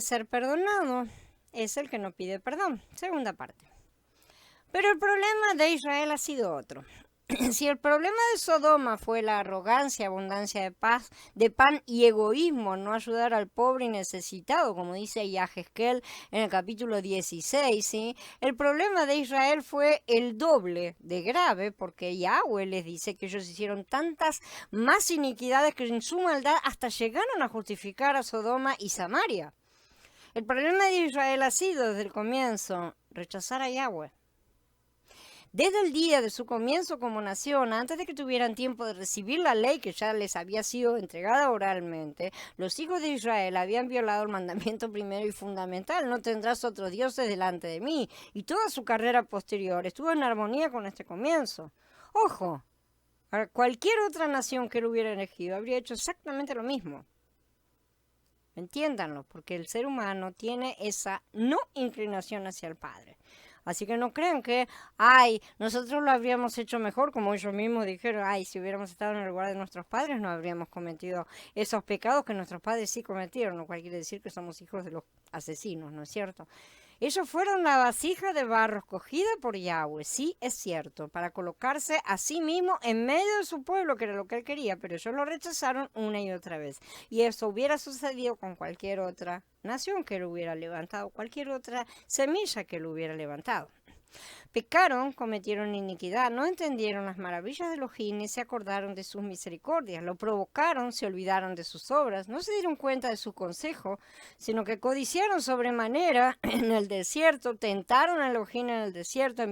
ser perdonado es el que no pide perdón. Segunda parte. Pero el problema de Israel ha sido otro. Si el problema de Sodoma fue la arrogancia, abundancia de paz, de pan y egoísmo, no ayudar al pobre y necesitado, como dice Yahezkel en el capítulo 16, ¿sí? El problema de Israel fue el doble de grave, porque Yahweh les dice que ellos hicieron tantas más iniquidades que en su maldad hasta llegaron a justificar a Sodoma y Samaria. El problema de Israel ha sido desde el comienzo rechazar a Yahweh. Desde el día de su comienzo como nación, antes de que tuvieran tiempo de recibir la ley que ya les había sido entregada oralmente, los hijos de Israel habían violado el mandamiento primero y fundamental: no tendrás otros dioses delante de mí. Y toda su carrera posterior estuvo en armonía con este comienzo. Ojo, cualquier otra nación que él hubiera elegido habría hecho exactamente lo mismo. Entiéndanlo, porque el ser humano tiene esa no inclinación hacia el Padre. Así que no crean que, nosotros lo habríamos hecho mejor, como ellos mismos dijeron, si hubiéramos estado en el lugar de nuestros padres no habríamos cometido esos pecados que nuestros padres sí cometieron, lo cual quiere decir que somos hijos de los asesinos, ¿no es cierto? Ellos fueron la vasija de barro escogida por Yahweh, sí es cierto, para colocarse a sí mismo en medio de su pueblo, que era lo que él quería, pero ellos lo rechazaron una y otra vez. Y eso hubiera sucedido con cualquier otra nación que lo hubiera levantado, cualquier otra semilla que lo hubiera levantado. Pecaron, cometieron iniquidad, no entendieron las maravillas de Elohim ni se acordaron de sus misericordias. Lo provocaron, se olvidaron de sus obras, no se dieron cuenta de su consejo, sino que codiciaron sobremanera en el desierto, tentaron a Elohim en el desierto,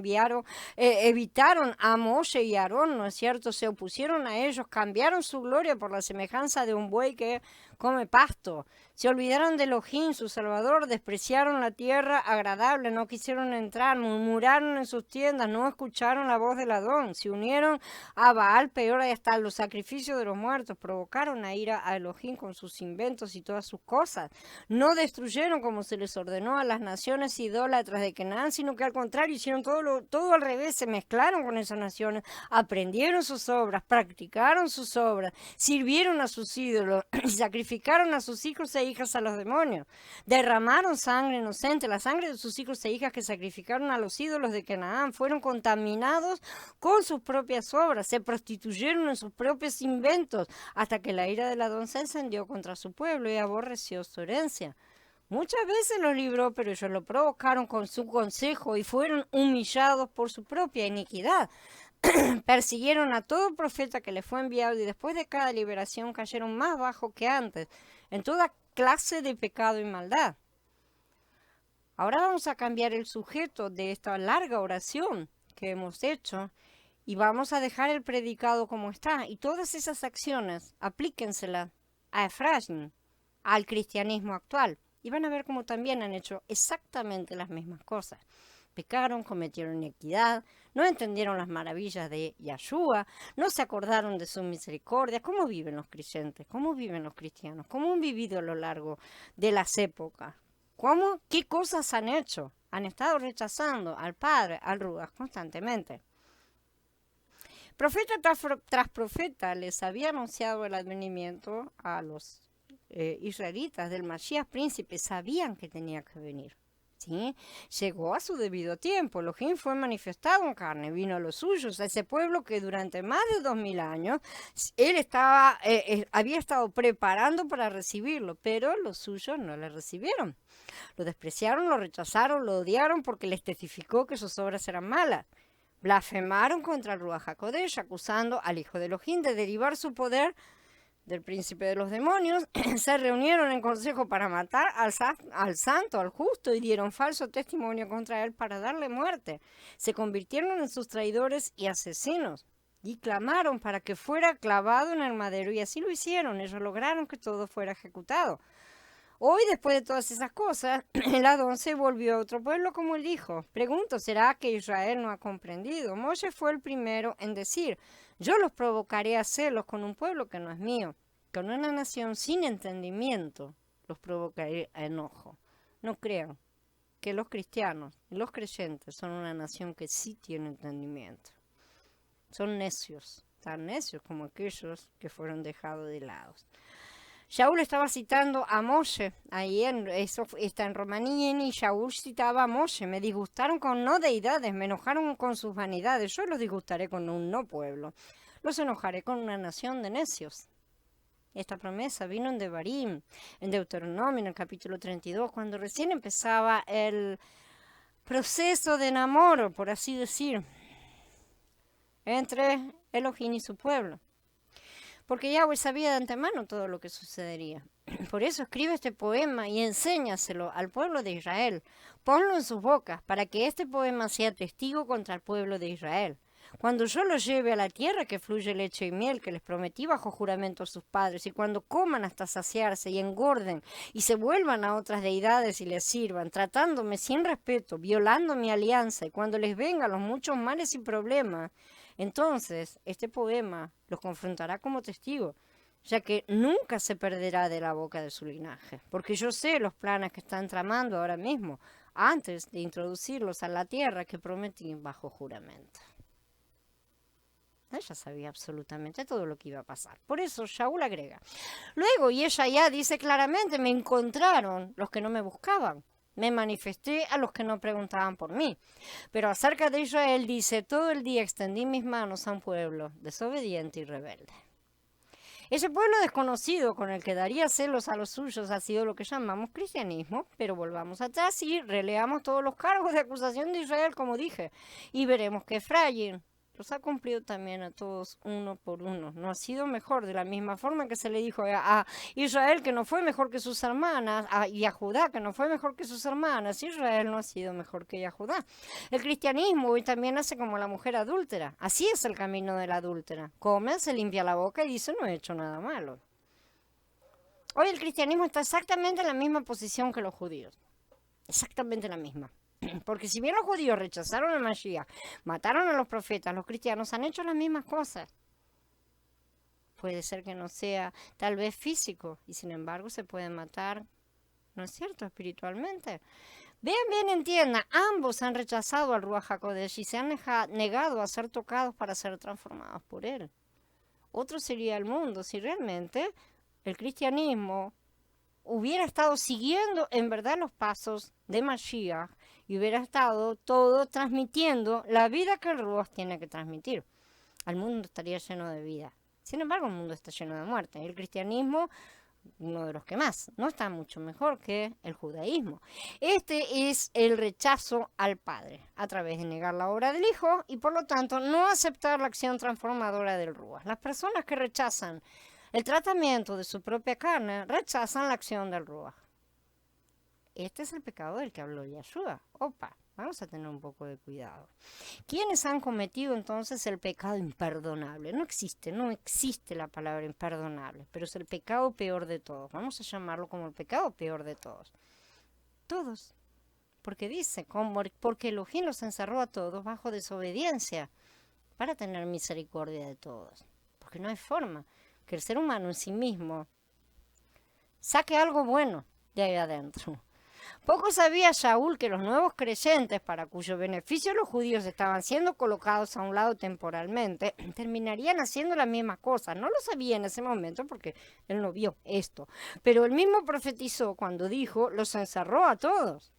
evitaron a Moshe y a Aarón, ¿no es cierto? Se opusieron a ellos, cambiaron su gloria por la semejanza de un buey que come pasto. Se olvidaron de Elohim, su Salvador, despreciaron la tierra agradable, no quisieron entrar, murmuraron en sus tiendas, no escucharon la voz del Adón, se unieron a Baal, peor hasta los sacrificios de los muertos, provocaron a ira a Elohim con sus inventos y todas sus cosas. No destruyeron como se les ordenó a las naciones idólatras de Canaán, sino que al contrario hicieron todo al revés, se mezclaron con esas naciones, aprendieron sus obras, practicaron sus obras, sirvieron a sus ídolos y sacrificaron a sus hijos e hijas a los demonios. Derramaron sangre inocente, la sangre de sus hijos e hijas que sacrificaron a los ídolos de Canaán. Fueron contaminados con sus propias obras, se prostituyeron en sus propios inventos, hasta que la ira del Adón se encendió contra su pueblo y aborreció su herencia. Muchas veces los libró, pero ellos lo provocaron con su consejo y fueron humillados por su propia iniquidad. Persiguieron a todo profeta que les fue enviado y después de cada liberación cayeron más bajo que antes, en toda clase de pecado y maldad. Ahora vamos a cambiar el sujeto de esta larga oración que hemos hecho y vamos a dejar el predicado como está. Y todas esas acciones, aplíquenselas a Efraín, al cristianismo actual. Y van a ver cómo también han hecho exactamente las mismas cosas. Pecaron, cometieron iniquidad, no entendieron las maravillas de Yahshua, no se acordaron de su misericordia. ¿Cómo viven los creyentes? ¿Cómo viven los cristianos? ¿Cómo han vivido a lo largo de las épocas? ¿Qué cosas han hecho? Han estado rechazando al Padre, al Ruach, constantemente. Profeta tras profeta les había anunciado el advenimiento a los israelitas del Mashiach príncipe, sabían que tenía que venir. ¿Sí? Llegó a su debido tiempo, Elohim fue manifestado en carne, vino a los suyos, a ese pueblo que durante más de 2000 años él había estado preparando para recibirlo, pero los suyos no le recibieron. Lo despreciaron, lo rechazaron, lo odiaron porque les testificó que sus obras eran malas. Blasfemaron contra el Ruach HaKodesh, acusando al Hijo de Elohim de derivar su poder del príncipe de los demonios. Se reunieron en consejo para matar al santo, al justo, y dieron falso testimonio contra él para darle muerte. Se convirtieron en sus traidores y asesinos y clamaron para que fuera clavado en el madero, y así lo hicieron. Ellos lograron que todo fuera ejecutado. Hoy, después de todas esas cosas, el Adón se volvió a otro pueblo como él dijo. Pregunto, ¿será que Israel no ha comprendido? Moshe fue el primero en decir: yo los provocaré a celos con un pueblo que no es mío. Con una nación sin entendimiento los provocaré a enojo. No crean que los cristianos y los creyentes son una nación que sí tiene entendimiento. Son necios, tan necios como aquellos que fueron dejados de lado. Shaul estaba citando a Moshe, eso está en Romanín, y Shaul citaba a Moshe, me disgustaron con no deidades, me enojaron con sus vanidades, yo los disgustaré con un no pueblo, los enojaré con una nación de necios. Esta promesa vino en Devarim, en Deuteronomio, en el capítulo 32, cuando recién empezaba el proceso de enamoro, por así decir, entre Elohim y su pueblo. Porque Yahweh sabía de antemano todo lo que sucedería. Por eso escribe este poema y enséñaselo al pueblo de Israel. Ponlo en sus bocas para que este poema sea testigo contra el pueblo de Israel. Cuando yo los lleve a la tierra que fluye leche y miel, que les prometí bajo juramento a sus padres, y cuando coman hasta saciarse y engorden y se vuelvan a otras deidades y les sirvan, tratándome sin respeto, violando mi alianza, y cuando les vengan los muchos males y problemas, entonces este poema los confrontará como testigo, ya que nunca se perderá de la boca de su linaje, porque yo sé los planes que están tramando ahora mismo, antes de introducirlos a la tierra que prometí bajo juramento. Ella sabía absolutamente todo lo que iba a pasar. Por eso Shaul agrega. Luego, y ella ya dice claramente, me encontraron los que no me buscaban. Me manifesté a los que no preguntaban por mí. Pero acerca de Israel dice, todo el día extendí mis manos a un pueblo desobediente y rebelde. Ese pueblo desconocido con el que daría celos a los suyos ha sido lo que llamamos cristianismo, pero volvamos atrás y releamos todos los cargos de acusación de Israel, como dije, y veremos que Efraín los ha cumplido también a todos uno por uno. No ha sido mejor, de la misma forma que se le dijo a Israel que no fue mejor que sus hermanas, y a Judá que no fue mejor que sus hermanas. Israel no ha sido mejor que Judá. El cristianismo hoy también hace como la mujer adúltera. Así es el camino de la adúltera. Come, se limpia la boca y dice no he hecho nada malo. Hoy el cristianismo está exactamente en la misma posición que los judíos. Exactamente la misma. Porque si bien los judíos rechazaron a Mashiach, mataron a los profetas, los cristianos han hecho las mismas cosas. Puede ser que no sea tal vez físico, y sin embargo se pueden matar, ¿no es cierto?, espiritualmente. Bien, entiendan, ambos han rechazado al Ruach HaKodesh y se han negado a ser tocados para ser transformados por él. Otro sería el mundo, si realmente el cristianismo hubiera estado siguiendo en verdad los pasos de Mashiach y hubiera estado todo transmitiendo la vida que el Ruach tiene que transmitir. El mundo estaría lleno de vida. Sin embargo, el mundo está lleno de muerte. El cristianismo, uno de los que más, no está mucho mejor que el judaísmo. Este es el rechazo al Padre, a través de negar la obra del Hijo y por lo tanto no aceptar la acción transformadora del Ruach. Las personas que rechazan el tratamiento de su propia carne rechazan la acción del Ruach. Este es el pecado del que habló Yeshua. Opa, vamos a tener un poco de cuidado. ¿Quiénes han cometido entonces el pecado imperdonable? No existe la palabra imperdonable, pero es el pecado peor de todos. Vamos a llamarlo como el pecado peor de todos. Todos. Porque dice, porque Elohim los encerró a todos bajo desobediencia para tener misericordia de todos. Porque no hay forma que el ser humano en sí mismo saque algo bueno de ahí adentro. Poco sabía Shaul que los nuevos creyentes, para cuyo beneficio los judíos estaban siendo colocados a un lado temporalmente, terminarían haciendo la misma cosa. No lo sabía en ese momento porque él no vio esto. Pero él mismo profetizó cuando dijo, los encerró a todos.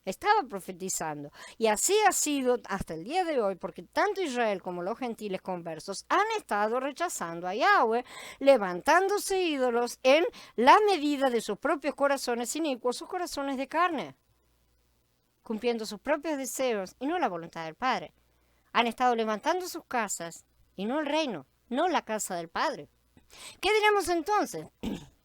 Estaba profetizando. Y así ha sido hasta el día de hoy, porque tanto Israel como los gentiles conversos han estado rechazando a Yahweh, levantándose ídolos en la medida de sus propios corazones inicuos, sus corazones de carne, cumpliendo sus propios deseos y no la voluntad del Padre. Han estado levantando sus casas y no el reino, no la casa del Padre. ¿Qué diremos entonces?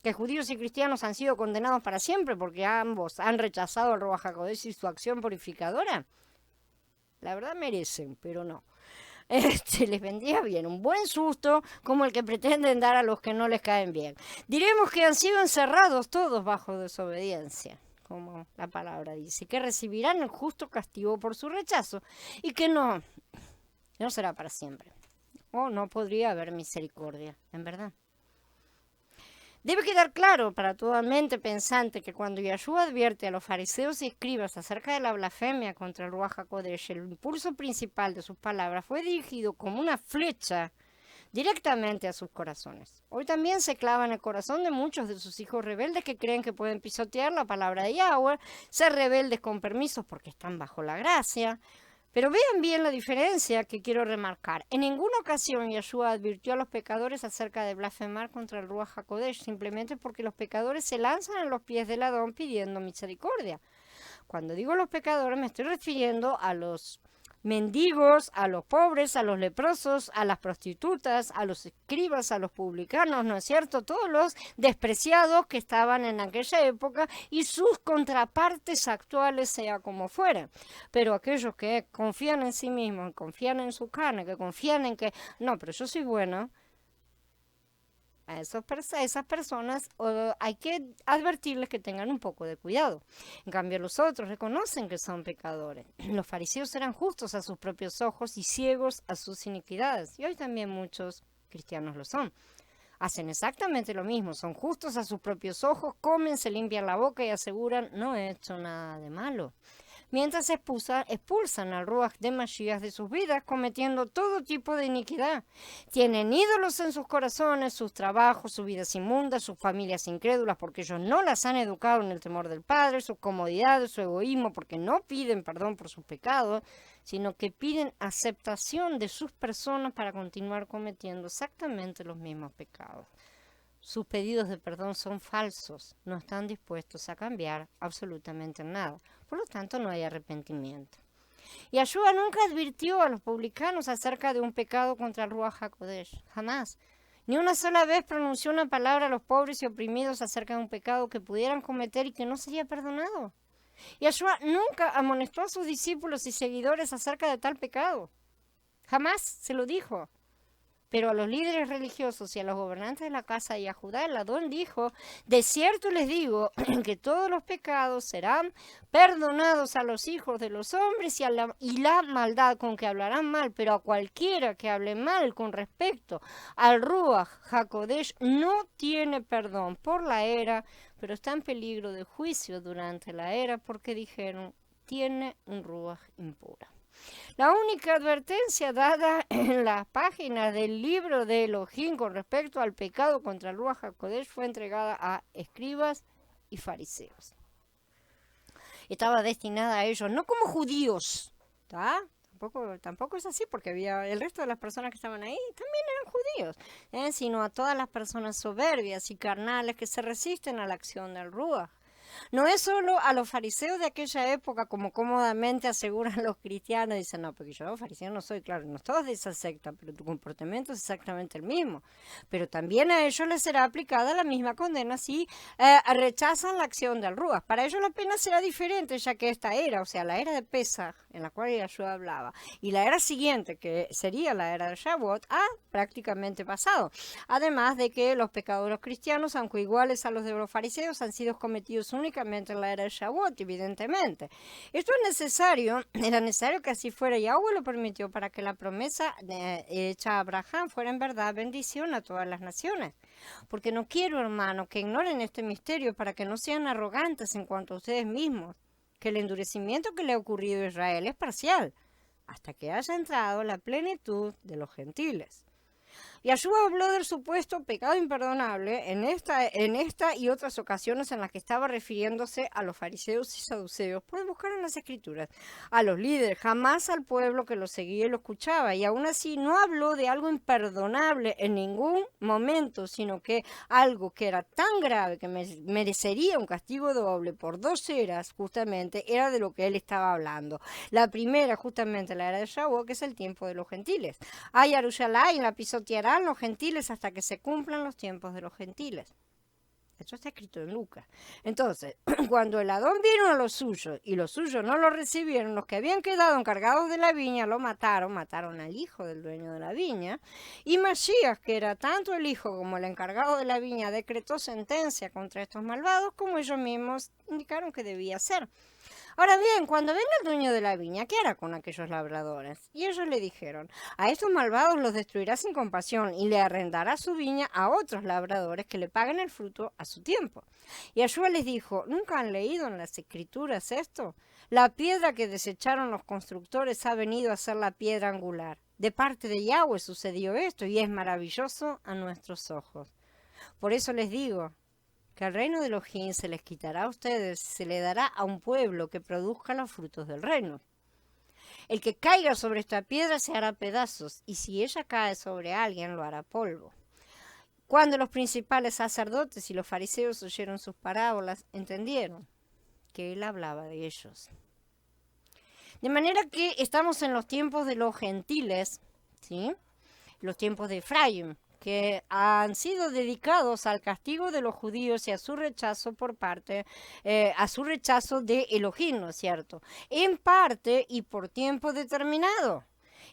¿Que judíos y cristianos han sido condenados para siempre porque ambos han rechazado al Ruach HaKodesh y su acción purificadora? La verdad merecen, pero no. Les vendría bien un buen susto como el que pretenden dar a los que no les caen bien. Diremos que han sido encerrados todos bajo desobediencia, como la palabra dice, que recibirán el justo castigo por su rechazo y que no será para siempre. O no podría haber misericordia, en verdad. Debe quedar claro para toda mente pensante que cuando Yeshua advierte a los fariseos y escribas acerca de la blasfemia contra el Ruach HaKodesh, el impulso principal de sus palabras fue dirigido como una flecha directamente a sus corazones. Hoy también se clava en el corazón de muchos de sus hijos rebeldes que creen que pueden pisotear la palabra de Yahweh, ser rebeldes con permisos porque están bajo la gracia. Pero vean bien la diferencia que quiero remarcar. En ninguna ocasión Yeshua advirtió a los pecadores acerca de blasfemar contra el Ruach HaKodesh, simplemente porque los pecadores se lanzan a los pies del Adón pidiendo misericordia. Cuando digo los pecadores me estoy refiriendo a los mendigos, a los pobres, a los leprosos, a las prostitutas, a los escribas, a los publicanos, ¿no es cierto? Todos los despreciados que estaban en aquella época y sus contrapartes actuales, sea como fuera. Pero aquellos que confían en sí mismos, confían en su carne, que confían en que, no, pero yo soy bueno, a esas personas hay que advertirles que tengan un poco de cuidado. En cambio, los otros reconocen que son pecadores. Los fariseos eran justos a sus propios ojos y ciegos a sus iniquidades. Y hoy también muchos cristianos lo son. Hacen exactamente lo mismo, son justos a sus propios ojos, comen, se limpian la boca y aseguran, no he hecho nada de malo. Mientras expulsan al Ruach de Mashiach de sus vidas, cometiendo todo tipo de iniquidad. Tienen ídolos en sus corazones, sus trabajos, sus vidas inmundas, sus familias incrédulas, porque ellos no las han educado en el temor del Padre, sus comodidades, su egoísmo, porque no piden perdón por sus pecados, sino que piden aceptación de sus personas para continuar cometiendo exactamente los mismos pecados. Sus pedidos de perdón son falsos, no están dispuestos a cambiar absolutamente nada. Por lo tanto, no hay arrepentimiento. Yeshua nunca advirtió a los publicanos acerca de un pecado contra el Ruach HaKodesh. Jamás. Ni una sola vez pronunció una palabra a los pobres y oprimidos acerca de un pecado que pudieran cometer y que no sería perdonado. Yeshua nunca amonestó a sus discípulos y seguidores acerca de tal pecado. Jamás se lo dijo. Pero a los líderes religiosos y a los gobernantes de la casa de Yahudá, el Adón dijo, de cierto les digo que todos los pecados serán perdonados a los hijos de los hombres y la maldad con que hablarán mal, pero a cualquiera que hable mal con respecto al Ruach HaKodesh no tiene perdón por la era, pero está en peligro de juicio durante la era porque dijeron, tiene un Ruach impuro. La única advertencia dada en las páginas del libro de Elohim con respecto al pecado contra el Ruach HaKodesh fue entregada a escribas y fariseos. Estaba destinada a ellos, no como judíos, ¿tá? Tampoco es así, porque había el resto de las personas que estaban ahí también eran judíos, sino a todas las personas soberbias y carnales que se resisten a la acción del Ruach. No es solo a los fariseos de aquella época, como cómodamente aseguran los cristianos, dicen, no, porque yo fariseo no soy, claro, no todos de esa secta, pero tu comportamiento es exactamente el mismo. Pero también a ellos les será aplicada la misma condena si rechazan la acción del Ruach. Para ellos la pena será diferente, ya que esta era, o sea, la era de Pesaj, en la cual Yeshua hablaba, y la era siguiente, que sería la era de Shavuot, ha prácticamente pasado. Además de que los pecadores cristianos, aunque iguales a los de los fariseos, han sido cometidos únicamente en la era de Shavuot, evidentemente. Esto es necesario, era necesario que así fuera. Yahweh lo permitió para que la promesa hecha a Abraham fuera en verdad bendición a todas las naciones. Porque no quiero, hermano, que ignoren este misterio para que no sean arrogantes en cuanto a ustedes mismos, que el endurecimiento que le ha ocurrido a Israel es parcial, hasta que haya entrado la plenitud de los gentiles. Yeshua habló del supuesto pecado imperdonable en esta y otras ocasiones en las que estaba refiriéndose a los fariseos y saduceos. Pueden buscar en las escrituras. A los líderes, jamás al pueblo que lo seguía y lo escuchaba. Y aún así no habló de algo imperdonable en ningún momento, sino que algo que era tan grave que merecería un castigo doble por 2 eras, justamente, era de lo que él estaba hablando. La primera, justamente, la era de Shavuot, que es el tiempo de los gentiles. A Yerushalayim la pisotearán los gentiles hasta que se cumplan los tiempos de los gentiles. Esto está escrito en Lucas. Entonces, cuando el Adón vino a los suyos y los suyos no lo recibieron, los que habían quedado encargados de la viña lo mataron al hijo del dueño de la viña, y Mashiach, que era tanto el hijo como el encargado de la viña, decretó sentencia contra estos malvados como ellos mismos indicaron que debía ser. Ahora bien, cuando venga el dueño de la viña, ¿qué hará con aquellos labradores? Y ellos le dijeron, a estos malvados los destruirá sin compasión y le arrendará su viña a otros labradores que le paguen el fruto a su tiempo. Y Yeshua les dijo, ¿nunca han leído en las escrituras esto? La piedra que desecharon los constructores ha venido a ser la piedra angular. De parte de Yahweh sucedió esto y es maravilloso a nuestros ojos. Por eso les digo que el reino de Elohim se les quitará a ustedes, se le dará a un pueblo que produzca los frutos del reino. El que caiga sobre esta piedra se hará pedazos, y si ella cae sobre alguien, lo hará polvo. Cuando los principales sacerdotes y los fariseos oyeron sus parábolas, entendieron que él hablaba de ellos. De manera que estamos en los tiempos de los gentiles, ¿sí? Los tiempos de Efraín, que han sido dedicados al castigo de los judíos y a su rechazo a su rechazo de Elohim, ¿no es cierto? En parte y por tiempo determinado.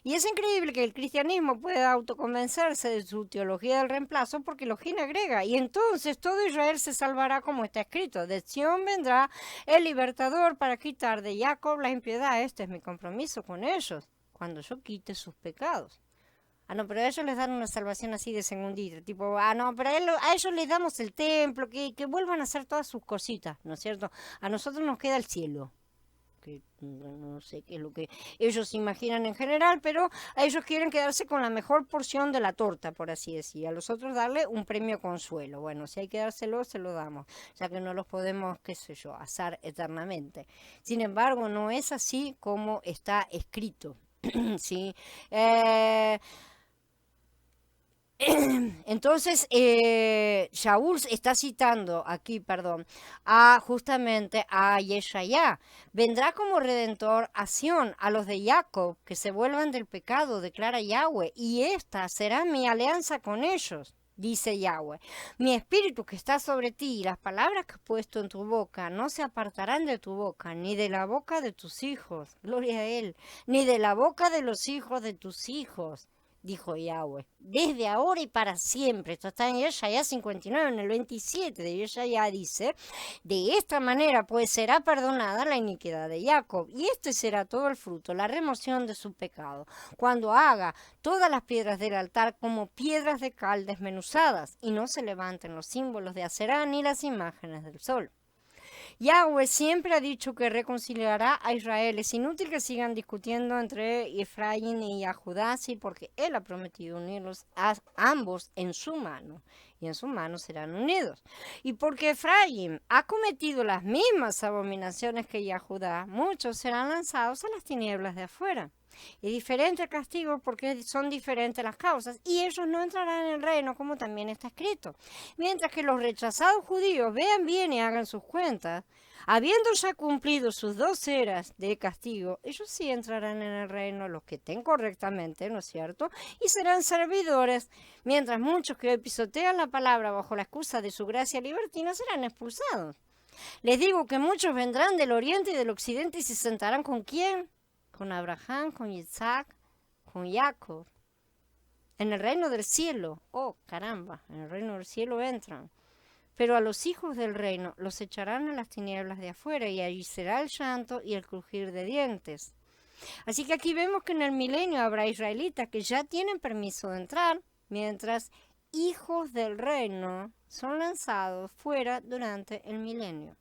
Y es increíble que el cristianismo pueda autoconvencerse de su teología del reemplazo porque Elohim agrega, y entonces todo Israel se salvará como está escrito. De Sión vendrá el libertador para quitar de Jacob la impiedad. Este es mi compromiso con ellos, cuando yo quite sus pecados. No, pero a ellos les dan una salvación así de segundito, tipo, no, pero a ellos les damos el templo, que vuelvan a hacer todas sus cositas, ¿no es cierto? A nosotros nos queda el cielo, que no sé qué es lo que ellos imaginan en general, pero a ellos quieren quedarse con la mejor porción de la torta, por así decir, a los otros darle un premio consuelo. Bueno, si hay que dárselo, se lo damos, ya que no los podemos, qué sé yo, asar eternamente. Sin embargo, no es así como está escrito, ¿sí? Entonces, Shaul está citando aquí, justamente a Yeshaya. Vendrá como redentor a Sión, a los de Jacob, que se vuelvan del pecado, declara Yahweh, y esta será mi alianza con ellos, dice Yahweh. Mi espíritu que está sobre ti y las palabras que he puesto en tu boca no se apartarán de tu boca, ni de la boca de tus hijos, gloria a Él, ni de la boca de los hijos de tus hijos, dijo Yahweh, desde ahora y para siempre. Esto está en Yeshaya 59, en el 27 de Yeshaya dice, de esta manera pues será perdonada la iniquidad de Jacob, y este será todo el fruto, la remoción de su pecado, cuando haga todas las piedras del altar como piedras de cal desmenuzadas, y no se levanten los símbolos de Aserá ni las imágenes del sol. Yahweh siempre ha dicho que reconciliará a Israel. Es inútil que sigan discutiendo entre Efraín y a Judá, sí, porque él ha prometido unirlos a ambos en su mano, y en su mano serán unidos. Y porque Efraín ha cometido las mismas abominaciones que Judá, muchos serán lanzados a las tinieblas de afuera. Y diferente el castigo porque son diferentes las causas, y ellos no entrarán en el reino, como también está escrito. Mientras que los rechazados judíos vean bien y hagan sus cuentas, habiendo ya cumplido sus 2 eras de castigo, ellos sí entrarán en el reino, los que estén correctamente, ¿no es cierto? Y serán servidores, mientras muchos que hoy pisotean la palabra bajo la excusa de su gracia libertina serán expulsados. Les digo que muchos vendrán del oriente y del occidente y se sentarán ¿con quién? Con Abraham, con Isaac, con Jacob, en el reino del cielo. Oh, caramba, en el reino del cielo entran. Pero a los hijos del reino los echarán a las tinieblas de afuera, y allí será el llanto y el crujir de dientes. Así que aquí vemos que en el milenio habrá israelitas que ya tienen permiso de entrar, mientras hijos del reino son lanzados fuera durante el milenio.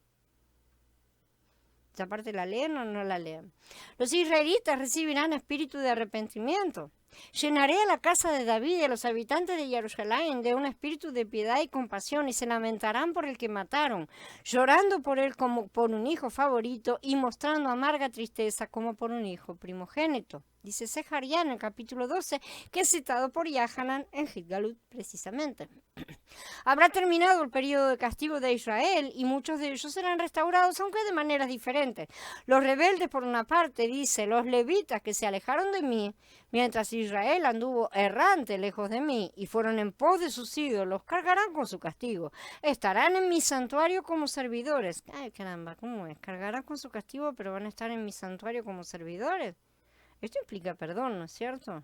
¿Esta parte la leen o no la leen? Los israelitas recibirán espíritu de arrepentimiento. Llenaré a la casa de David y a los habitantes de Jerusalén de un espíritu de piedad y compasión, y se lamentarán por el que mataron, llorando por él como por un hijo favorito y mostrando amarga tristeza como por un hijo primogénito. Dice Zecarías en el capítulo 12, que es citado por Yahanan en Gilgalut precisamente. Habrá terminado el periodo de castigo de Israel y muchos de ellos serán restaurados, aunque de maneras diferentes. Los rebeldes, por una parte, dice, los levitas que se alejaron de mí, mientras Israel anduvo errante lejos de mí y fueron en pos de sus ídolos, cargarán con su castigo. Estarán en mi santuario como servidores. Ay, caramba, ¿cómo es? Cargarán con su castigo, pero van a estar en mi santuario como servidores. Esto implica perdón, ¿no es cierto?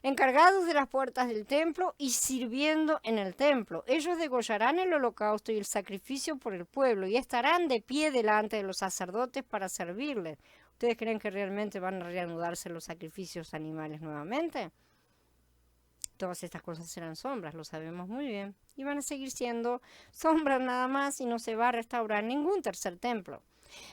Encargados de las puertas del templo y sirviendo en el templo. Ellos degollarán el holocausto y el sacrificio por el pueblo y estarán de pie delante de los sacerdotes para servirles. ¿Ustedes creen que realmente van a reanudarse los sacrificios animales nuevamente? Todas estas cosas serán sombras, lo sabemos muy bien. Y van a seguir siendo sombras nada más, y no se va a restaurar ningún tercer templo.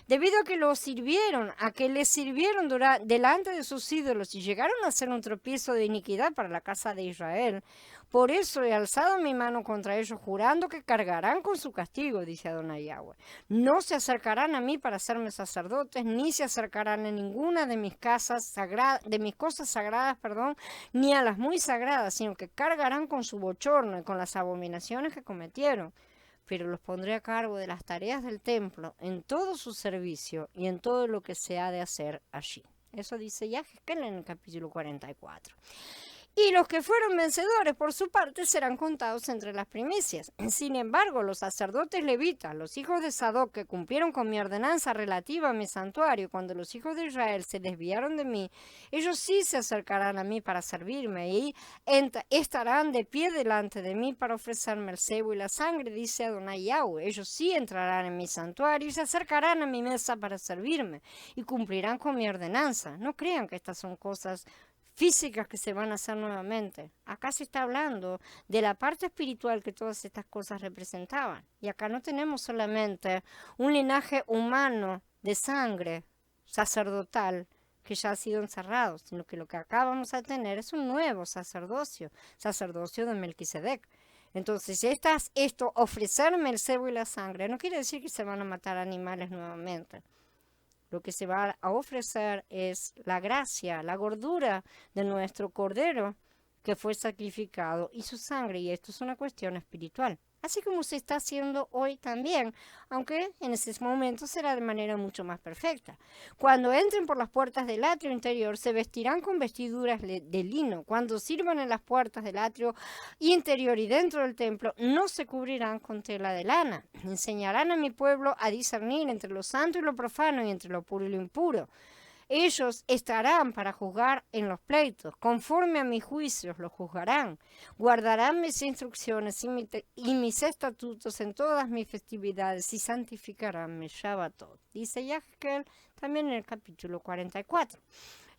Debido a que los sirvieron, a que les sirvieron delante de sus ídolos y llegaron a ser un tropiezo de iniquidad para la casa de Israel, por eso he alzado mi mano contra ellos, jurando que cargarán con su castigo, dice Adonai Yahweh. No se acercarán a mí para hacerme sacerdotes, ni se acercarán a ninguna de mis casas sagradas, de mis cosas sagradas, ni a las muy sagradas, sino que cargarán con su bochorno y con las abominaciones que cometieron. Pero los pondré a cargo de las tareas del templo en todo su servicio y en todo lo que se ha de hacer allí. Eso dice Yahezkel en el capítulo 44. Y los que fueron vencedores, por su parte, serán contados entre las primicias. Sin embargo, los sacerdotes levitas, los hijos de Sadoc, que cumplieron con mi ordenanza relativa a mi santuario, cuando los hijos de Israel se desviaron de mí, ellos sí se acercarán a mí para servirme y estarán de pie delante de mí para ofrecerme el cebo y la sangre, dice Adonai Yahweh. Ellos sí entrarán en mi santuario y se acercarán a mi mesa para servirme y cumplirán con mi ordenanza. No crean que estas son cosas físicas que se van a hacer nuevamente. Acá se está hablando de la parte espiritual que todas estas cosas representaban. Y acá no tenemos solamente un linaje humano de sangre sacerdotal que ya ha sido encerrado, sino que lo que acá vamos a tener es un nuevo sacerdocio de Melquisedec. Entonces, esto, ofrecerme el cebo y la sangre, no quiere decir que se van a matar animales nuevamente. Lo que se va a ofrecer es la gracia, la gordura de nuestro cordero que fue sacrificado y su sangre, y esto es una cuestión espiritual. Así como se está haciendo hoy también, aunque en ese momento será de manera mucho más perfecta. Cuando entren por las puertas del atrio interior, se vestirán con vestiduras de lino. Cuando sirvan en las puertas del atrio interior y dentro del templo, no se cubrirán con tela de lana. Enseñarán a mi pueblo a discernir entre lo santo y lo profano y entre lo puro y lo impuro. Ellos estarán para juzgar en los pleitos, conforme a mis juicios los juzgarán. Guardarán mis instrucciones y mis estatutos en todas mis festividades y santificarán mi Shabbatot. Dice Yahezkel también en el capítulo 44.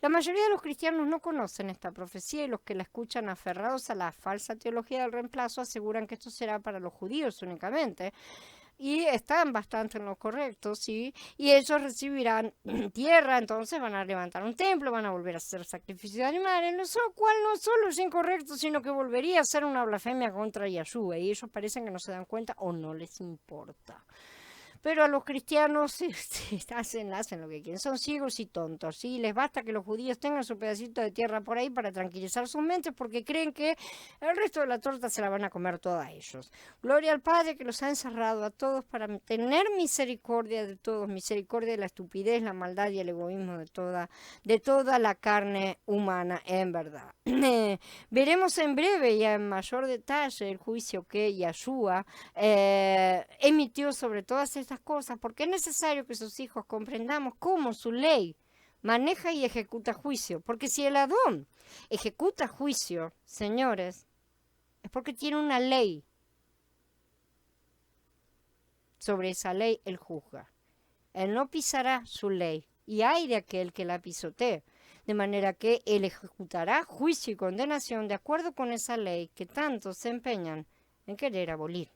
La mayoría de los cristianos no conocen esta profecía y los que la escuchan aferrados a la falsa teología del reemplazo aseguran que esto será para los judíos únicamente. Y están bastante en lo correcto, ¿sí? Y ellos recibirán tierra, entonces van a levantar un templo, van a volver a hacer sacrificios de animales, lo cual no solo es incorrecto, sino que volvería a ser una blasfemia contra Yahshua. Y ellos parecen que no se dan cuenta o no les importa. Pero a los cristianos hacen lo que quieren, son ciegos y tontos, ¿sí? Les basta que los judíos tengan su pedacito de tierra por ahí para tranquilizar sus mentes porque creen que el resto de la torta se la van a comer toda ellos. Gloria al Padre que los ha encerrado a todos para tener misericordia de todos, misericordia de la estupidez, la maldad y el egoísmo de toda la carne humana en verdad. Veremos en breve y en mayor detalle el juicio que Yahshua emitió sobre todas estas cosas, porque es necesario que sus hijos comprendamos cómo su ley maneja y ejecuta juicio, porque si el Adón ejecuta juicio, señores, es porque tiene una ley. Sobre esa ley él juzga. Él no pisará su ley, y hay de aquel que la pisotee, de manera que él ejecutará juicio y condenación de acuerdo con esa ley que tanto se empeñan en querer abolir.